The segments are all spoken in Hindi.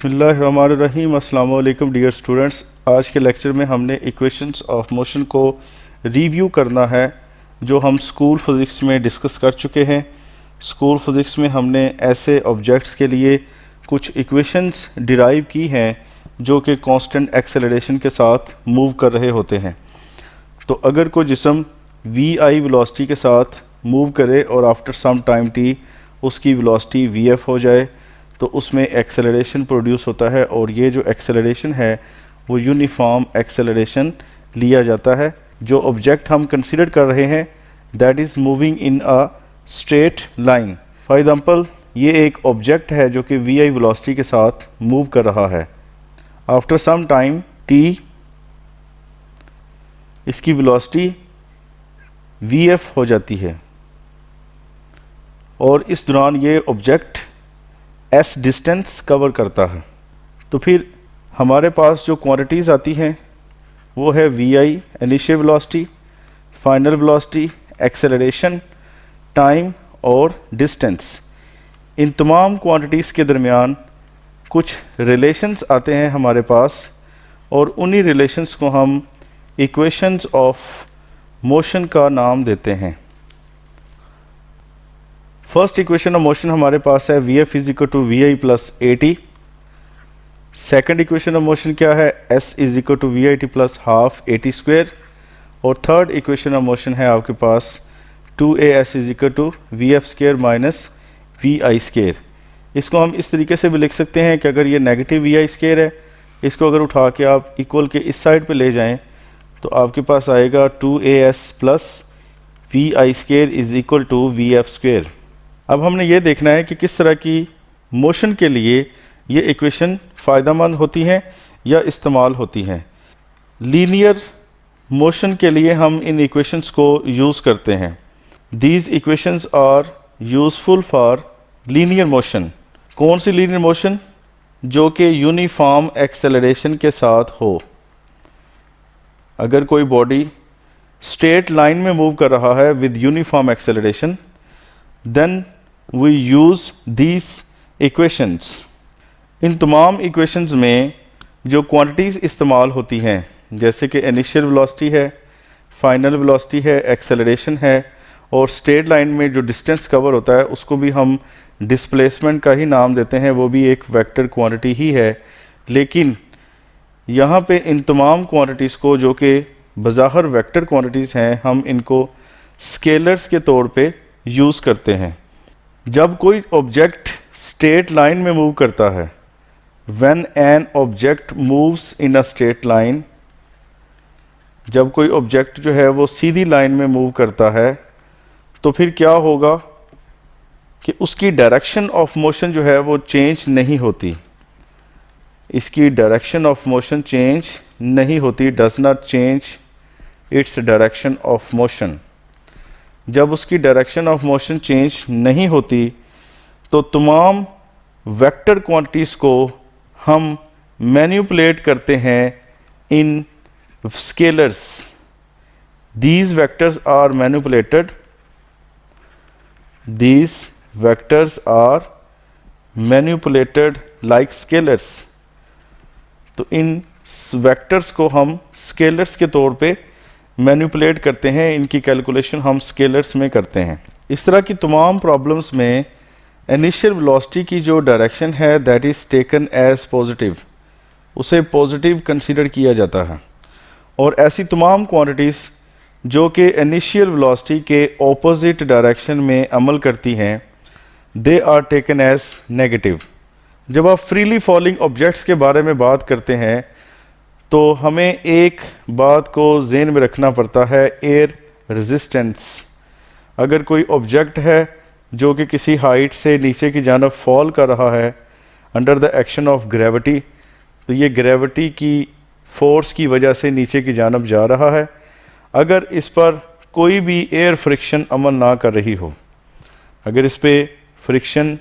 बिस्मिल्लाहिर्रहमानिर्रहीम। अस्सलाम वालेकुम डियर स्टूडेंट्स। आज के लेक्चर में हमने इक्वेशंस ऑफ मोशन को रिव्यू करना है जो हम स्कूल फ़िज़िक्स में डिस्कस कर चुके हैं। स्कूल फ़िज़िक्स में हमने ऐसे ऑब्जेक्ट्स के लिए कुछ इक्वेशंस डिराइव की हैं जो कि कांस्टेंट एक्सेलरेशन के साथ मूव कर रहे होते हैं। तो अगर कोई जिस्म v वेलोसिटी के साथ मूव करे और आफ्टर सम टाइम t उसकी वेलोसिटी vf हो जाए तो उसमें एक्सेलरेशन प्रोड्यूस होता है, और ये जो एक्सेलरेशन है वो यूनिफॉर्म एक्सेलरेशन लिया जाता है। जो ऑब्जेक्ट हम कंसीडर कर रहे हैं that is moving in a straight line. For example ये एक ऑब्जेक्ट है जो कि v वेलोसिटी के साथ मूव कर रहा है। आफ्टर सम टाइम t इसकी वेलोसिटी vf हो जाती है और इस दौरान ये ऑब्जेक्ट s डिस्टेंस कवर करता है। तो फिर हमारे पास जो क्वांटिटीज़ आती हैं वो है vi initial velocity, final velocity, acceleration, time और डिस्टेंस। इन तमाम क्वांटिटीज़ के दरमियान कुछ रिलेशंस आते हैं हमारे पास, और उन्हीं रिलेशंस को हम इक्वेशंस ऑफ मोशन का नाम देते हैं। फर्स्ट इक्वेशन ऑफ मोशन हमारे पास है Vf is equal to Vi plus AT। Second equation of motion क्या है? S is equal to VIT plus half AT square. और थर्ड इक्वेशन ऑफ मोशन है आपके पास 2AS is equal to VF square minus VI square. इसको हम इस तरीके से भी लिख सकते हैं कि अगर ये नेगेटिव VI स्क्वेयर है, इसको अगर उठा के आप इक्वल के इस साइड पे ले जाएं तो आपके पास आएगा 2AS plus VI square is equal to VF square. अब हमने ये देखना है कि किस तरह की मोशन के लिए ये इक्वेशन फ़ायदेमंद होती हैं या इस्तेमाल होती हैं। लीनियर मोशन के लिए हम इन इक्वेशंस को यूज़ करते हैं। These equations are useful for linear motion. कौन सी लीनियर मोशन? जो कि यूनिफॉर्म एक्सेलरेशन के साथ हो। अगर कोई बॉडी स्ट्रेट लाइन में मूव कर रहा है with uniform acceleration, then we use these equations. इन तमाम इक्वेशंस में जो क्वांटिटीज़ इस्तेमाल होती हैं जैसे कि इनिशियल वेलोसिटी है, फाइनल वेलोसिटी है, एक्सेलरेशन है, और स्ट्रेट लाइन में जो डिस्टेंस कवर होता है उसको भी हम डिस्प्लेसमेंट का ही नाम देते हैं, वो भी एक वेक्टर क्वांटिटी ही है। लेकिन यहाँ पे इन तमाम क्वांटिटीज़ को जो कि बज़ाहिर वेक्टर क्वांटिटीज़ हैं, हम इनको स्केलर्स के तौर पे यूज़ करते हैं। जब कोई ऑब्जेक्ट स्ट्रेट लाइन में मूव करता है, when an object moves in a straight line, जब कोई ऑब्जेक्ट जो है वो सीधी लाइन में मूव करता है तो फिर क्या होगा कि उसकी डायरेक्शन ऑफ मोशन जो है वो चेंज नहीं होती। इसकी डायरेक्शन ऑफ मोशन चेंज नहीं होती, does not change its direction of motion. जब उसकी डायरेक्शन ऑफ मोशन चेंज नहीं होती तो तमाम वेक्टर क्वांटिटीज़ को हम मैनिपुलेट करते हैं इन scalars. These vectors are manipulated, these vectors are manipulated like scalars. तो इन वेक्टर्स को हम स्केलर्स के तौर पे मैनिपुलेट करते हैं, इनकी कैलकुलेशन हम स्केलर्स में करते हैं। इस तरह की तमाम प्रॉब्लम्स में इनिशियल वेलोसिटी की जो डायरेक्शन है that is taken as positive, उसे पॉजिटिव कंसीडर किया जाता है। और ऐसी तमाम क्वांटिटीज़ जो कि इनिशियल वेलोसिटी के ऑपोजिट डायरेक्शन में अमल करती हैं they are taken as negative. जब आप फ्रीली फॉलिंग ऑब्जेक्ट्स के बारे में बात करते हैं तो हमें एक बात को ज़हन में रखना पड़ता है, एयर रेजिस्टेंस। अगर कोई ऑब्जेक्ट है जो कि किसी हाइट से नीचे की जानब फॉल कर रहा है under the action of gravity, तो ये ग्रेविटी की फोर्स की वजह से नीचे की जानब जा रहा है। अगर इस पर कोई भी एयर फ्रिक्शन अमल ना कर रही हो, अगर इस पर फ्रिक्शन,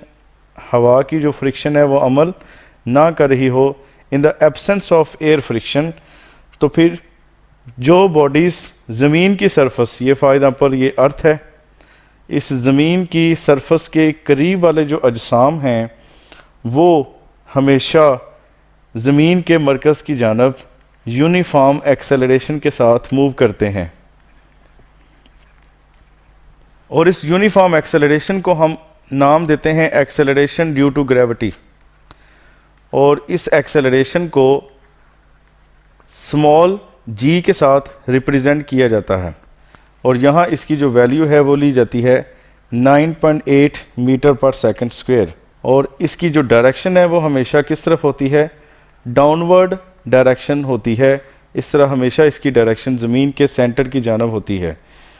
हवा की जो फ्रिक्शन है वो अमल ना कर रही हो, in the absence of air friction, तो फिर जो बॉडीज़ ज़मीन की सरफस, ये फ़ायदा पर ये अर्थ है, इस ज़मीन की सरफस के करीब वाले जो अजसाम हैं वो हमेशा ज़मीन के मरकज़ की जानब यूनिफॉर्म एक्सेलरेशन के साथ मूव करते हैं, और इस यूनिफॉर्म एक्सेलरेशन को हम नाम देते हैं एक्सेलरेशन ड्यू टू ग्रेविटी। और इस एक्सेलरेशन को स्मॉल जी के साथ रिप्रेजेंट किया जाता है, और यहाँ इसकी जो वैल्यू है वो ली जाती है 9.8 मीटर पर सेकंड स्क्वायर। और इसकी जो डायरेक्शन है वो हमेशा किस तरफ होती है, डाउनवर्ड डायरेक्शन होती है। इस तरह हमेशा इसकी डायरेक्शन ज़मीन के सेंटर की जानब होती है।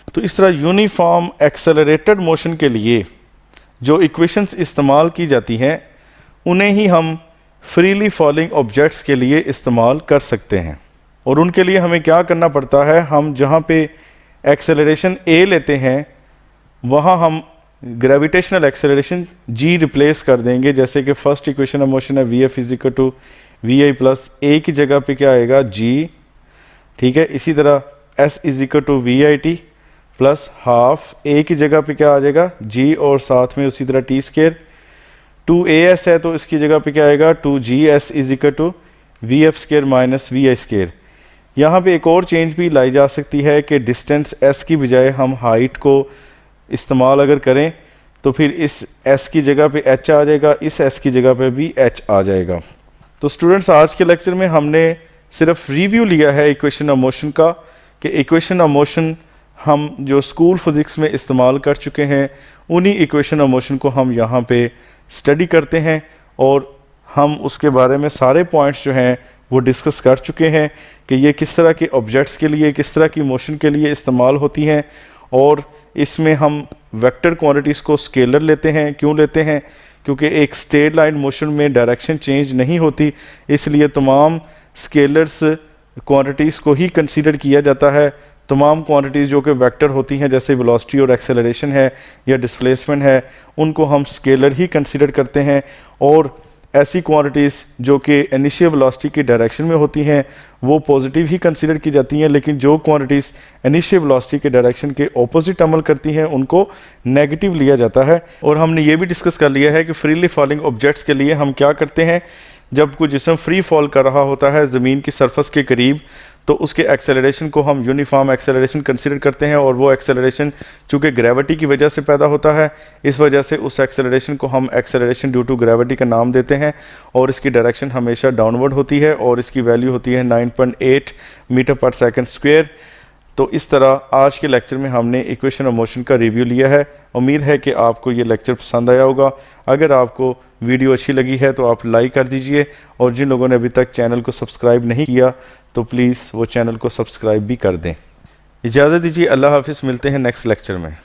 तो इस तरह यूनिफॉर्म एक्सेलरेटेड मोशन के लिए जो इक्वेशंस इस्तेमाल की जाती हैं उन्हें ही हम फ्रीली फॉलिंग ऑब्जेक्ट्स के लिए इस्तेमाल कर सकते हैं। और उनके लिए हमें क्या करना पड़ता है, हम जहाँ पे एक्सेलरेशन ए लेते हैं वहाँ हम ग्रेविटेशनल एक्सेलरेशन जी रिप्लेस कर देंगे। जैसे कि फर्स्ट इक्वेशन ऑफ मोशन है v f is equal to v i plus a की जगह पे क्या आएगा जी, ठीक है। इसी तरह s is equal to v i t plus half a की जगह पे क्या आ जाएगा जी, और साथ में उसी तरह टी स्केयर। 2as है तो इसकी जगह पे क्या आएगा 2gs is equal to V F square minus V I square. यहाँ पे एक और चेंज भी लाई जा सकती है कि डिस्टेंस s की बजाय हम हाइट को इस्तेमाल अगर करें तो फिर इस s की जगह पे h आ जाएगा, इस s की जगह पे भी h आ जाएगा। तो स्टूडेंट्स, आज के लेक्चर में हमने सिर्फ रिव्यू लिया है इक्वेशन ऑफ मोशन का, कि इक्वेशन ऑफ मोशन हम जो स्कूल फिज़िक्स में इस्तेमाल कर चुके हैं उन्हीं इक्वेशन ऑफ मोशन को हम यहाँ पे स्टडी करते हैं, और हम उसके बारे में सारे पॉइंट्स जो हैं वो डिस्कस कर चुके हैं कि ये किस तरह के ऑब्जेक्ट्स के लिए, किस तरह की मोशन के लिए इस्तेमाल होती हैं। और इसमें हम वेक्टर क्वांटिटीज़ को स्केलर लेते हैं। क्यों लेते हैं? क्योंकि एक स्ट्रेट लाइन मोशन में डायरेक्शन चेंज नहीं होती, इसलिए तमाम स्केलर्स क्वांटिटीज़ को ही कंसीडर किया जाता है। तमाम क्वांटिटीज़ जो कि वेक्टर होती हैं जैसे वेलोसिटी और एक्सेलरेशन है या डिस्प्लेसमेंट है, उनको हम स्केलर ही कंसीडर करते हैं। और ऐसी क्वांटिटीज़ जो कि इनिशियल वेलोसिटी की डायरेक्शन में होती हैं वो पॉजिटिव ही कंसीडर की जाती हैं, लेकिन जो क्वांटिटीज़ इनिशियल वेलोसिटी के डायरेक्शन के ऑपोजिट अमल करती हैं उनको नेगेटिव लिया जाता है। और हमने ये भी डिस्कस कर लिया है कि फ्रीली फॉलिंग ऑब्जेक्ट्स के लिए हम क्या करते हैं, जब कोई जिस्म फ्री फॉल कर रहा होता है ज़मीन की सरफेस के करीब, तो उसके एक्सेलरेशन को हम यूनिफॉर्म एक्सेलरेशन कंसीडर करते हैं। और वो एक्सेलरेशन चूँकि ग्रेविटी की वजह से पैदा होता है, इस वजह से उस एक्सेलरेशन को हम एक्सेलरेशन ड्यू टू ग्रेविटी का नाम देते हैं। और इसकी डायरेक्शन हमेशा डाउनवर्ड होती है और इसकी वैल्यू होती है 9.8 मीटर पर सेकंड स्क्वायर। तो इस तरह आज के लेक्चर में हमने इक्वेशन ऑफ मोशन का रिव्यू लिया है। उम्मीद है कि आपको ये लेक्चर पसंद आया होगा। अगर आपको वीडियो अच्छी लगी है तो आप लाइक कर दीजिए, और जिन लोगों ने अभी तक चैनल को सब्सक्राइब नहीं किया तो प्लीज़ वो चैनल को सब्सक्राइब भी कर दें। इजाज़त दीजिए, अल्लाह हाफिज़, मिलते हैं नेक्स्ट लेक्चर में।